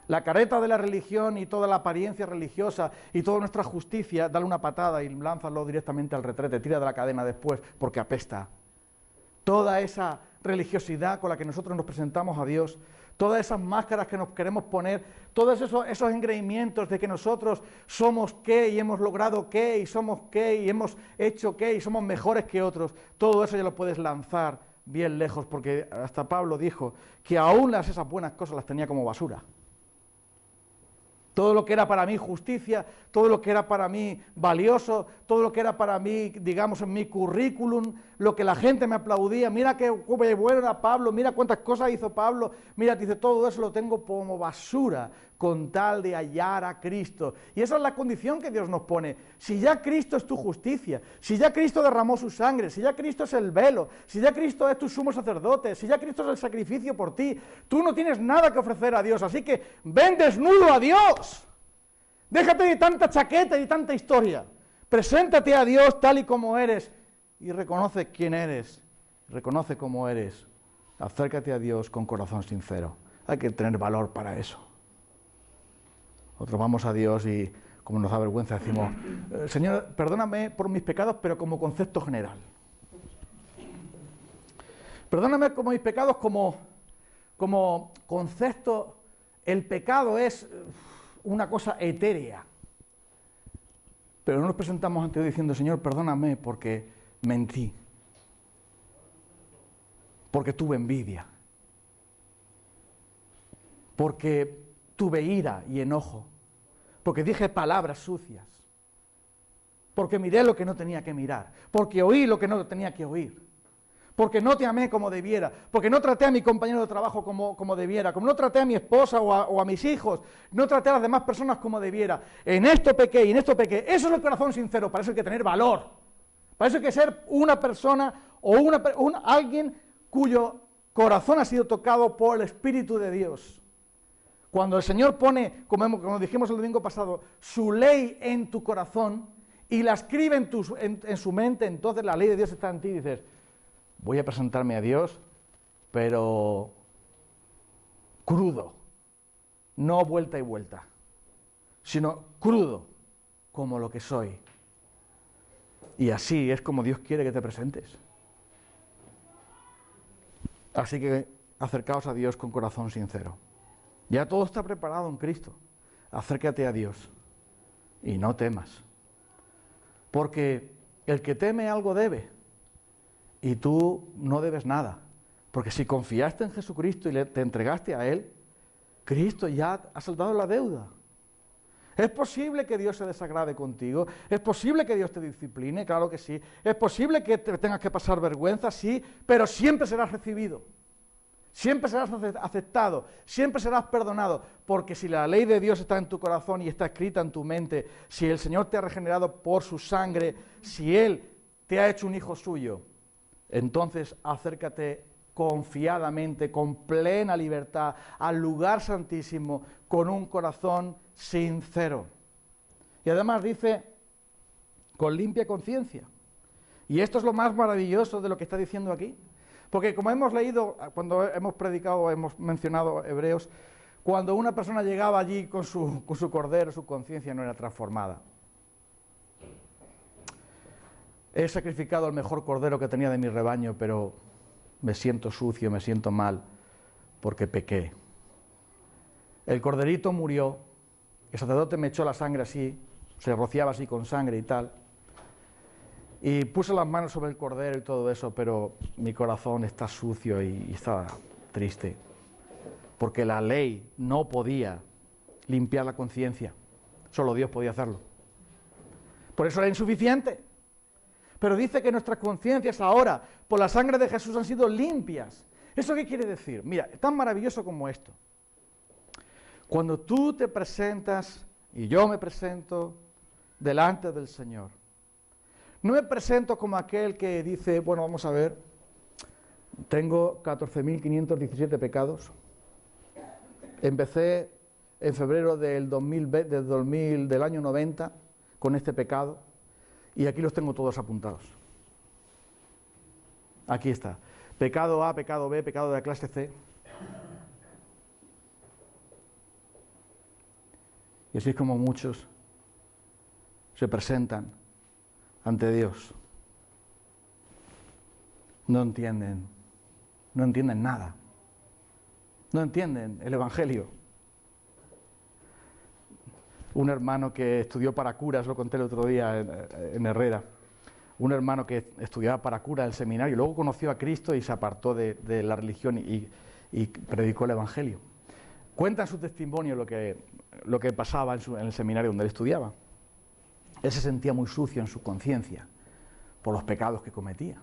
S1: La careta de la religión y toda la apariencia religiosa y toda nuestra justicia, dale una patada y lánzalo directamente al retrete, tira de la cadena después, porque apesta. Toda esa religiosidad con la que nosotros nos presentamos a Dios, todas esas máscaras que nos queremos poner, todos esos engreimientos de que nosotros somos qué y hemos logrado qué y somos qué y hemos hecho qué y somos mejores que otros, todo eso ya lo puedes lanzar bien lejos, porque hasta Pablo dijo que aún esas buenas cosas las tenía como basura. Todo lo que era para mí justicia, todo lo que era para mí valioso, todo lo que era para mí, digamos, en mi currículum, lo que la gente me aplaudía, mira qué bueno era Pablo, mira cuántas cosas hizo Pablo, mira, dice, todo eso lo tengo como basura con tal de hallar a Cristo. Y esa es la condición que Dios nos pone. Si ya Cristo es tu justicia, si ya Cristo derramó su sangre, si ya Cristo es el velo, si ya Cristo es tu sumo sacerdote, si ya Cristo es el sacrificio por ti, tú no tienes nada que ofrecer a Dios, así que ven desnudo a Dios. Déjate de tanta chaqueta y tanta historia. Preséntate a Dios tal y como eres y reconoce quién eres, reconoce cómo eres. Acércate a Dios con corazón sincero. Hay que tener valor para eso. Nosotros vamos a Dios y, como nos da vergüenza, decimos, Señor, perdóname por mis pecados, pero como concepto general. Perdóname por mis pecados como concepto. El pecado es una cosa etérea. Pero no nos presentamos ante Dios diciendo, Señor, perdóname porque mentí. Porque tuve envidia. Porque tuve ira y enojo. Porque dije palabras sucias. Porque miré lo que no tenía que mirar. Porque oí lo que no tenía que oír. Porque no te amé como debiera, porque no traté a mi compañero de trabajo como debiera, como no traté a mi esposa o a mis hijos, no traté a las demás personas como debiera. En esto pequé y en esto pequé. Eso es el corazón sincero, para eso hay que tener valor. Para eso hay que ser una persona o alguien cuyo corazón ha sido tocado por el Espíritu de Dios. Cuando el Señor pone, como dijimos el domingo pasado, su ley en tu corazón y la escribe en su mente, entonces la ley de Dios está en ti y dices, voy a presentarme a Dios, pero crudo, no vuelta y vuelta, sino crudo, como lo que soy. Y así es como Dios quiere que te presentes. Así que acercaos a Dios con corazón sincero. Ya todo está preparado en Cristo. Acércate a Dios y no temas. Porque el que teme algo debe. Y tú no debes nada, porque si confiaste en Jesucristo y te entregaste a Él, Cristo ya ha saldado la deuda. ¿Es posible que Dios se desagrade contigo? ¿Es posible que Dios te discipline? Claro que sí. ¿Es posible que te tengas que pasar vergüenza? Sí, pero siempre serás recibido. Siempre serás aceptado, siempre serás perdonado, porque si la ley de Dios está en tu corazón y está escrita en tu mente, si el Señor te ha regenerado por su sangre, si Él te ha hecho un hijo suyo, entonces acércate confiadamente, con plena libertad, al lugar santísimo, con un corazón sincero. Y además dice, con limpia conciencia. Y esto es lo más maravilloso de lo que está diciendo aquí. Porque como hemos leído, cuando hemos predicado, hemos mencionado Hebreos, cuando una persona llegaba allí con su cordero, su conciencia no era transformada. He sacrificado el mejor cordero que tenía de mi rebaño, pero me siento sucio, me siento mal, porque pequé. El corderito murió, el sacerdote me echó la sangre así, se rociaba así con sangre y tal, y puse las manos sobre el cordero y todo eso, pero mi corazón está sucio y estaba triste, porque la ley no podía limpiar la conciencia, solo Dios podía hacerlo. Por eso era insuficiente. Pero dice que nuestras conciencias ahora, por la sangre de Jesús, han sido limpias. ¿Eso qué quiere decir? Mira, es tan maravilloso como esto. Cuando tú te presentas, y yo me presento, delante del Señor, no me presento como aquel que dice, bueno, vamos a ver, tengo 14.517 pecados, empecé en febrero del año 90 con este pecado, y aquí los tengo todos apuntados. Aquí está. Pecado A, pecado B, pecado de la clase C. Y así es como muchos se presentan ante Dios. No entienden nada. No entienden el Evangelio. Un hermano que estudió para curas, lo conté el otro día en Herrera, un hermano que estudiaba para cura en el seminario, luego conoció a Cristo y se apartó de la religión y predicó el Evangelio. Cuenta en su testimonio lo que pasaba en el seminario donde él estudiaba. Él se sentía muy sucio en su conciencia por los pecados que cometía.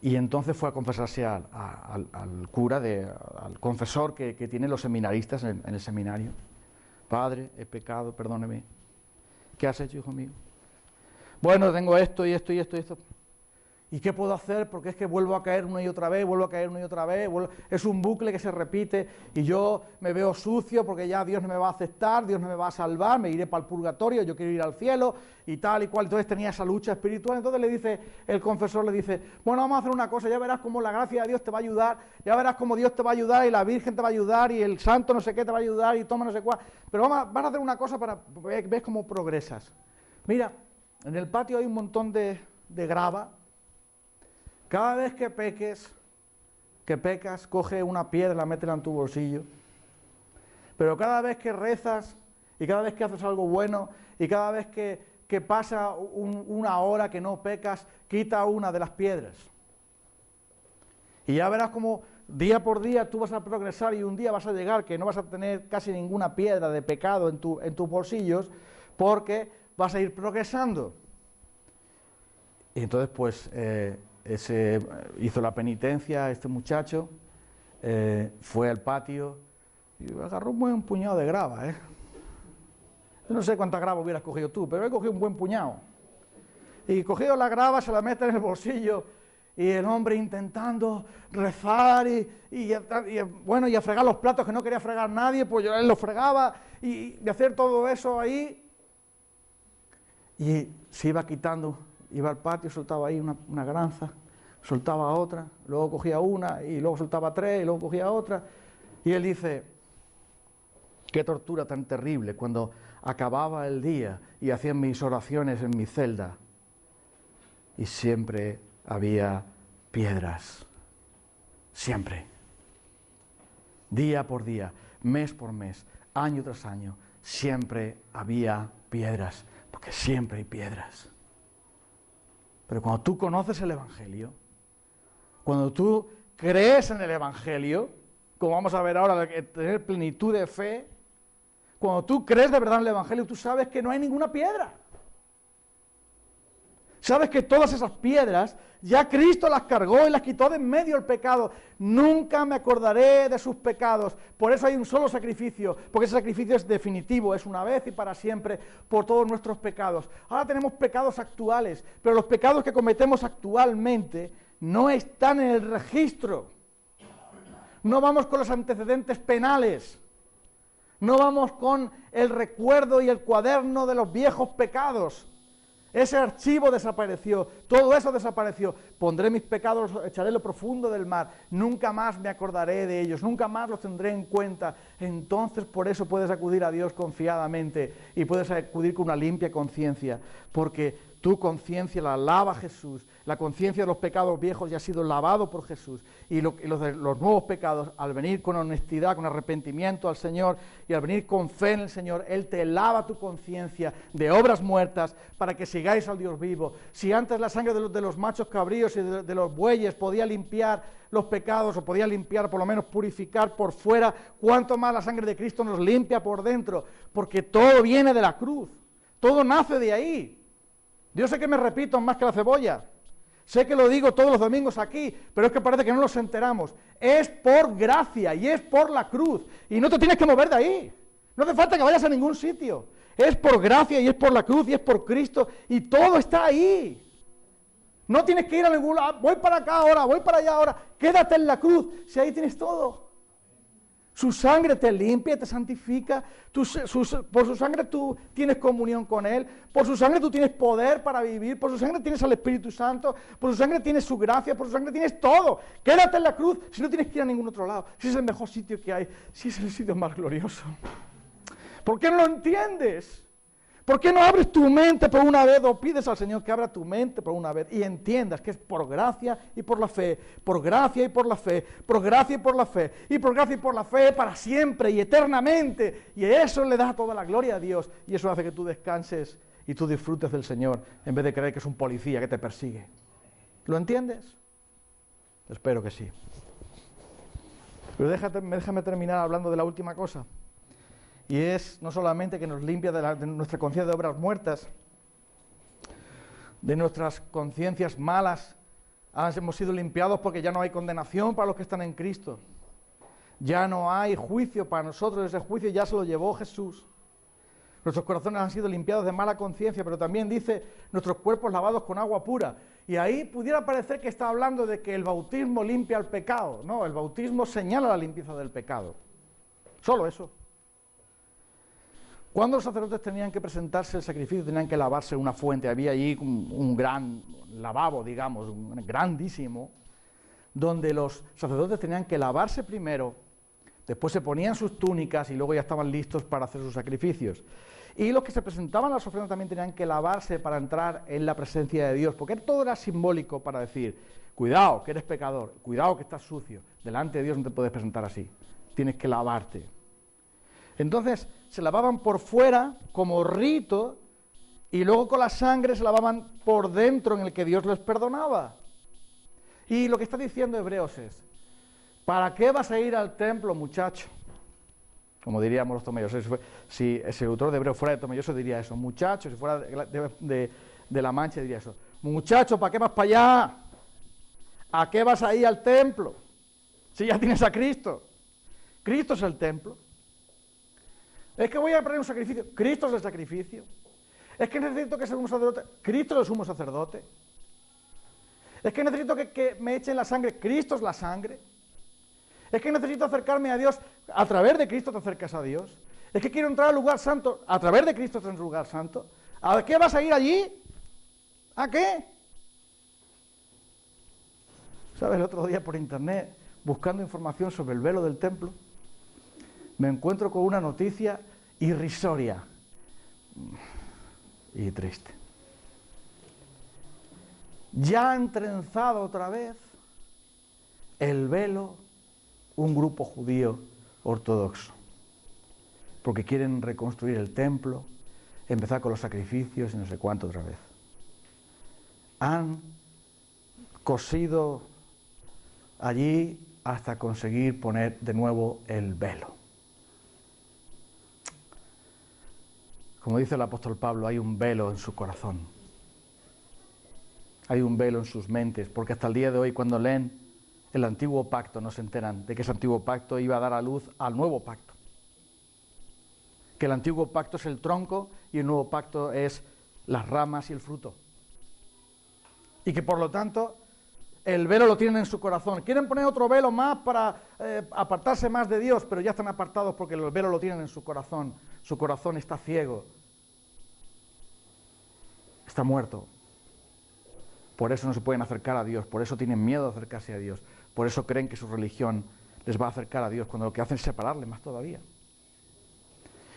S1: Y entonces fue a confesarse al cura, al confesor que tienen los seminaristas en el seminario. Padre, he pecado, perdóneme. ¿Qué has hecho, hijo mío? Bueno, tengo esto y esto y esto y esto. ¿Y qué puedo hacer? Porque es que vuelvo a caer una y otra vez, vuelvo a caer una y otra vez. Es un bucle que se repite y yo me veo sucio porque ya Dios no me va a aceptar, Dios no me va a salvar, me iré para el purgatorio, yo quiero ir al cielo y tal y cual. Entonces tenía esa lucha espiritual. Entonces le dice, el confesor le dice, bueno, vamos a hacer una cosa, ya verás cómo la gracia de Dios te va a ayudar, ya verás cómo Dios te va a ayudar y la Virgen te va a ayudar y el santo no sé qué te va a ayudar y toma no sé cuál. Pero vas a hacer una cosa para ver cómo progresas. Mira, en el patio hay un montón de grava. Cada vez que pecas, coge una piedra, métela en tu bolsillo. Pero cada vez que rezas y cada vez que haces algo bueno y cada vez que pasa una hora que no pecas, quita una de las piedras. Y ya verás como día por día tú vas a progresar y un día vas a llegar que no vas a tener casi ninguna piedra de pecado en tus bolsillos porque vas a ir progresando. Y entonces pues hizo la penitencia este muchacho, fue al patio y agarró un buen puñado de grava. Yo no sé cuánta grava hubieras cogido tú, pero he cogido un buen puñado. Y cogido la grava, se la mete en el bolsillo y el hombre intentando rezar y a fregar los platos que no quería fregar nadie, pues él los fregaba y hacer todo eso ahí. Y se iba quitando. Iba al patio, soltaba ahí una granza, soltaba otra, luego cogía una y luego soltaba tres y luego cogía otra. Y él dice, qué tortura tan terrible cuando acababa el día y hacía mis oraciones en mi celda y siempre había piedras, siempre, día por día, mes por mes, año tras año, siempre había piedras, porque siempre hay piedras. Pero cuando tú conoces el Evangelio, cuando tú crees en el Evangelio, como vamos a ver ahora, tener plenitud de fe, cuando tú crees de verdad en el Evangelio, tú sabes que no hay ninguna piedra. Sabes que todas esas piedras, ya Cristo las cargó y las quitó de en medio del pecado. Nunca me acordaré de sus pecados. Por eso hay un solo sacrificio, porque ese sacrificio es definitivo, es una vez y para siempre por todos nuestros pecados. Ahora tenemos pecados actuales, pero los pecados que cometemos actualmente no están en el registro. No vamos con los antecedentes penales. No vamos con el recuerdo y el cuaderno de los viejos pecados. Ese archivo desapareció, todo eso desapareció. Pondré mis pecados, los echaré en lo profundo del mar. Nunca más me acordaré de ellos, nunca más los tendré en cuenta. Entonces por eso puedes acudir a Dios confiadamente y puedes acudir con una limpia conciencia, porque tu conciencia la lava Jesús. La conciencia de los pecados viejos ya ha sido lavado por Jesús. Y los nuevos pecados, al venir con honestidad, con arrepentimiento al Señor y al venir con fe en el Señor, Él te lava tu conciencia de obras muertas para que sigáis al Dios vivo. Si antes la sangre de los machos cabríos y de los bueyes podía limpiar los pecados, o podía limpiar, por lo menos purificar por fuera, ¿cuánto más la sangre de Cristo nos limpia por dentro? Porque todo viene de la cruz, todo nace de ahí. Yo sé que me repito más que la cebolla, sé que lo digo todos los domingos aquí, pero es que parece que no nos enteramos. Es por gracia y es por la cruz, y no te tienes que mover de ahí, no hace falta que vayas a ningún sitio. Es por gracia y es por la cruz y es por Cristo, y todo está ahí. No tienes que ir a ningún lado, voy para acá ahora, voy para allá ahora, quédate en la cruz, si ahí tienes todo. Su sangre te limpia, te santifica, por su sangre tú tienes comunión con Él, por su sangre tú tienes poder para vivir, por su sangre tienes al Espíritu Santo, por su sangre tienes su gracia, por su sangre tienes todo. Quédate en la cruz si no tienes que ir a ningún otro lado, si es el mejor sitio que hay, si es el sitio más glorioso. ¿Por qué no lo entiendes? ¿Por qué no abres tu mente por una vez o pides al Señor que abra tu mente por una vez y entiendas que es por gracia y por la fe, por gracia y por la fe, por gracia y por la fe, y por gracia y por la fe para siempre y eternamente? Y eso le da toda la gloria a Dios y eso hace que tú descanses y tú disfrutes del Señor en vez de creer que es un policía que te persigue. ¿Lo entiendes? Espero que sí. Pero déjame terminar hablando de la última cosa. Y es no solamente que nos limpia de nuestra conciencia de obras muertas, de nuestras conciencias malas, hemos sido limpiados porque ya no hay condenación para los que están en Cristo. Ya no hay juicio para nosotros, ese juicio ya se lo llevó Jesús. Nuestros corazones han sido limpiados de mala conciencia, pero también dice nuestros cuerpos lavados con agua pura. Y ahí pudiera parecer que está hablando de que el bautismo limpia el pecado. No, el bautismo señala la limpieza del pecado. Solo eso. Cuando los sacerdotes tenían que presentarse el sacrificio, tenían que lavarse en una fuente. Había allí un gran lavabo, digamos, grandísimo, donde los sacerdotes tenían que lavarse primero, después se ponían sus túnicas y luego ya estaban listos para hacer sus sacrificios. Y los que se presentaban a las ofrendas también tenían que lavarse para entrar en la presencia de Dios, porque todo era simbólico para decir, cuidado que eres pecador, cuidado que estás sucio, delante de Dios no te puedes presentar así, tienes que lavarte. Entonces se lavaban por fuera como rito y luego con la sangre se lavaban por dentro en el que Dios les perdonaba. Y lo que está diciendo Hebreos es, ¿para qué vas a ir al templo, muchacho? Como diríamos los tomellosos, si el autor de Hebreos fuera de Tomelloso diría eso, muchacho, si fuera de La Mancha diría eso, muchacho, ¿para qué vas para allá? ¿A qué vas a ir al templo? Si ya tienes a Cristo. Cristo es el templo. Es que voy a poner un sacrificio. Cristo es el sacrificio. Es que necesito que sea un sacerdote. Cristo es el sumo sacerdote. Es que necesito que me echen la sangre. Cristo es la sangre. Es que necesito acercarme a Dios. A través de Cristo te acercas a Dios. Es que quiero entrar al lugar santo. A través de Cristo estás en el lugar santo. ¿A qué vas a ir allí? ¿A qué? ¿Sabes? El otro día por internet, buscando información sobre el velo del templo, me encuentro con una noticia irrisoria y triste. Ya han trenzado otra vez el velo un grupo judío ortodoxo, porque quieren reconstruir el templo, empezar con los sacrificios y no sé cuánto otra vez. Han cosido allí hasta conseguir poner de nuevo el velo. Como dice el apóstol Pablo, hay un velo en su corazón. Hay un velo en sus mentes, porque hasta el día de hoy, cuando leen el antiguo pacto, no se enteran de que ese antiguo pacto iba a dar a luz al nuevo pacto. Que el antiguo pacto es el tronco y el nuevo pacto es las ramas y el fruto. Y que por lo tanto, el velo lo tienen en su corazón. Quieren poner otro velo más para apartarse más de Dios, pero ya están apartados porque el velo lo tienen en su corazón. Su corazón está ciego. Está muerto. Por eso no se pueden acercar a Dios, por eso tienen miedo de acercarse a Dios, por eso creen que su religión les va a acercar a Dios, cuando lo que hacen es separarle más todavía.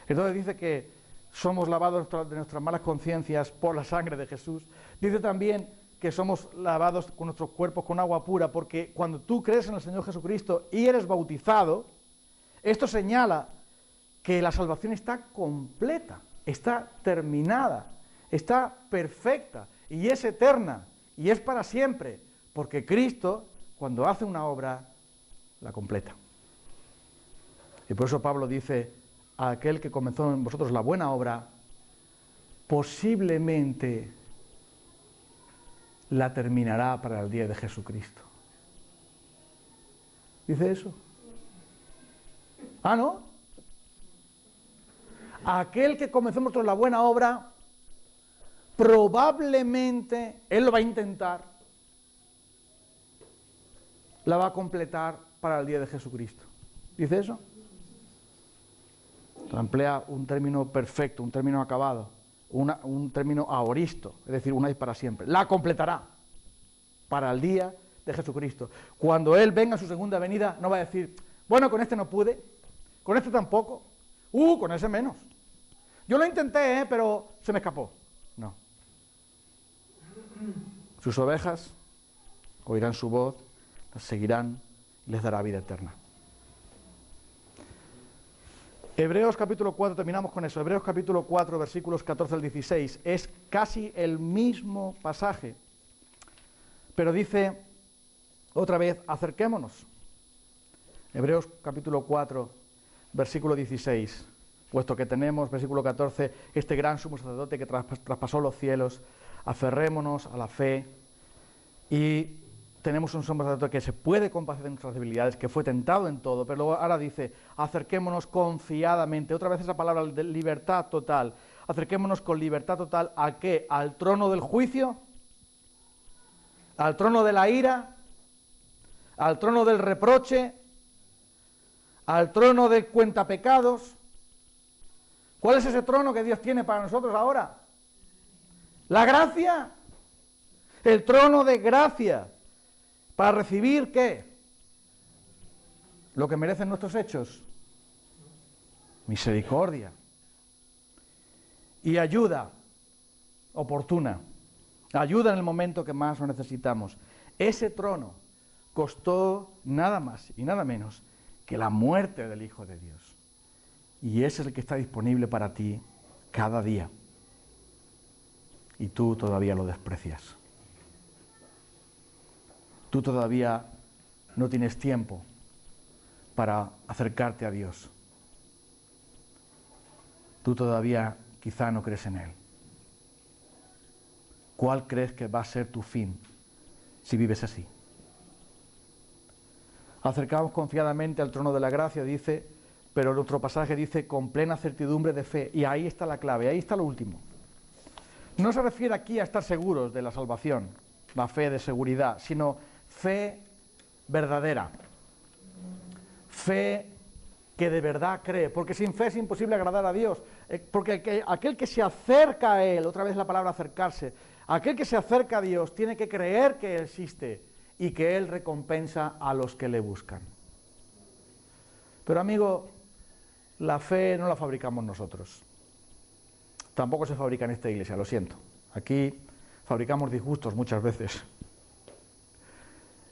S1: Entonces dice que somos lavados de nuestras malas conciencias por la sangre de Jesús. Dice también que somos lavados con nuestros cuerpos con agua pura, porque cuando tú crees en el Señor Jesucristo y eres bautizado, esto señala que la salvación está completa, está terminada, está perfecta y es eterna y es para siempre, porque Cristo, cuando hace una obra, la completa. Y por eso Pablo dice: a aquel que comenzó en vosotros la buena obra, posiblemente la terminará para el día de Jesucristo. ¿Dice eso? ¿Ah, no? Aquel que comenzó en vosotros la buena obra, probablemente él lo va a intentar, la va a completar para el día de Jesucristo. ¿Dice eso? Emplea un término perfecto, un término acabado, un término aoristo, es decir, una vez para siempre. La completará para el día de Jesucristo. Cuando Él venga a su segunda venida, no va a decir: bueno, con este no pude, con este tampoco, con ese menos. Yo lo intenté, pero se me escapó. No. Sus ovejas oirán su voz, las seguirán y les dará vida eterna. Hebreos capítulo 4, terminamos con eso. Hebreos capítulo 4, versículos 14 al 16. Es casi el mismo pasaje, pero dice otra vez: acerquémonos. Hebreos capítulo 4, versículo 16. Puesto que tenemos, versículo 14, este gran sumo sacerdote que traspasó los cielos, aferrémonos a la fe y tenemos un sumo sacerdote que se puede compadecer de nuestras debilidades, que fue tentado en todo, pero luego ahora dice: acerquémonos confiadamente. Otra vez esa palabra de libertad total. Acerquémonos con libertad total ¿a qué? ¿Al trono del juicio? ¿Al trono de la ira? ¿Al trono del reproche? ¿Al trono de cuentapecados? ¿Cuál es ese trono que Dios tiene para nosotros ahora? La gracia. El trono de gracia. ¿Para recibir qué? Lo que merecen nuestros hechos. Misericordia. Y ayuda oportuna. Ayuda en el momento que más lo necesitamos. Ese trono costó nada más y nada menos que la muerte del Hijo de Dios. Y ese es el que está disponible para ti cada día. Y tú todavía lo desprecias. Tú todavía no tienes tiempo para acercarte a Dios. Tú todavía quizá no crees en Él. ¿Cuál crees que va a ser tu fin si vives así? Acercamos confiadamente al trono de la gracia, dice, pero en otro pasaje dice: con plena certidumbre de fe. Y ahí está la clave, ahí está lo último. No se refiere aquí a estar seguros de la salvación, la fe de seguridad, sino fe verdadera. Fe que de verdad cree, porque sin fe es imposible agradar a Dios, porque aquel que se acerca a Él, otra vez la palabra acercarse, aquel que se acerca a Dios tiene que creer que Él existe y que Él recompensa a los que le buscan. Pero amigo, la fe no la fabricamos nosotros, tampoco se fabrica en esta iglesia, lo siento, aquí fabricamos disgustos muchas veces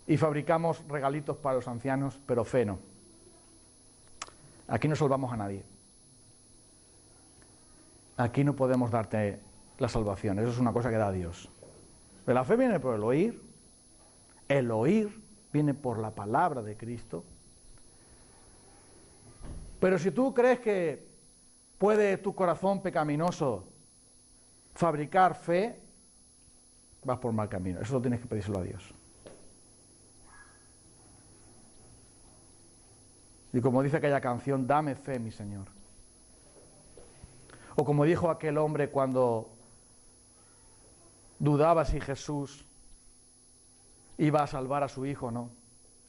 S1: y fabricamos regalitos para los ancianos, pero fe no. Aquí no salvamos a nadie. Aquí no podemos darte la salvación, eso es una cosa que da Dios. Pero la fe viene por el oír viene por la palabra de Cristo. Pero si tú crees que puede tu corazón pecaminoso fabricar fe, vas por mal camino, eso lo tienes que pedírselo a Dios. Y como dice aquella canción: dame fe, mi Señor. O como dijo aquel hombre cuando dudaba si Jesús iba a salvar a su hijo, no.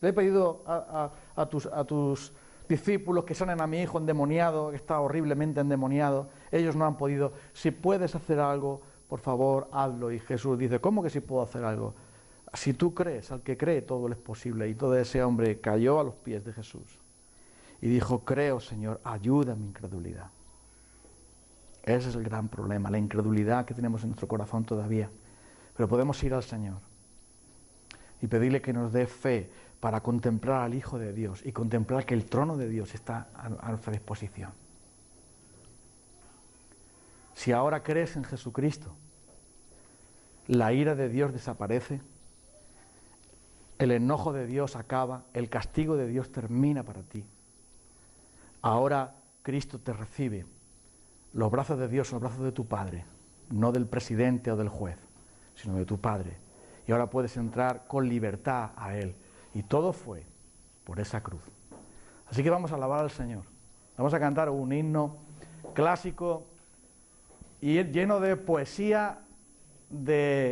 S1: Le he pedido a tus discípulos que sanen a mi hijo endemoniado, que está horriblemente endemoniado. Ellos no han podido. Si puedes hacer algo, por favor, hazlo. Y Jesús dice, ¿cómo que si puedo hacer algo? Si tú crees, al que cree todo le es posible. Y todo ese hombre cayó a los pies de Jesús y dijo, creo, Señor, ayuda a mi incredulidad. Ese es el gran problema, la incredulidad que tenemos en nuestro corazón todavía. Pero podemos ir al Señor y pedirle que nos dé fe para contemplar al Hijo de Dios y contemplar que el trono de Dios está a nuestra disposición. Si ahora crees en Jesucristo, la ira de Dios desaparece, el enojo de Dios acaba, el castigo de Dios termina para ti. Ahora Cristo te recibe. Los brazos de Dios son los brazos de tu Padre, no del presidente o del juez, sino de tu Padre. Y ahora puedes entrar con libertad a Él. Y todo fue por esa cruz. Así que vamos a alabar al Señor. Vamos a cantar un himno clásico y lleno de poesía, de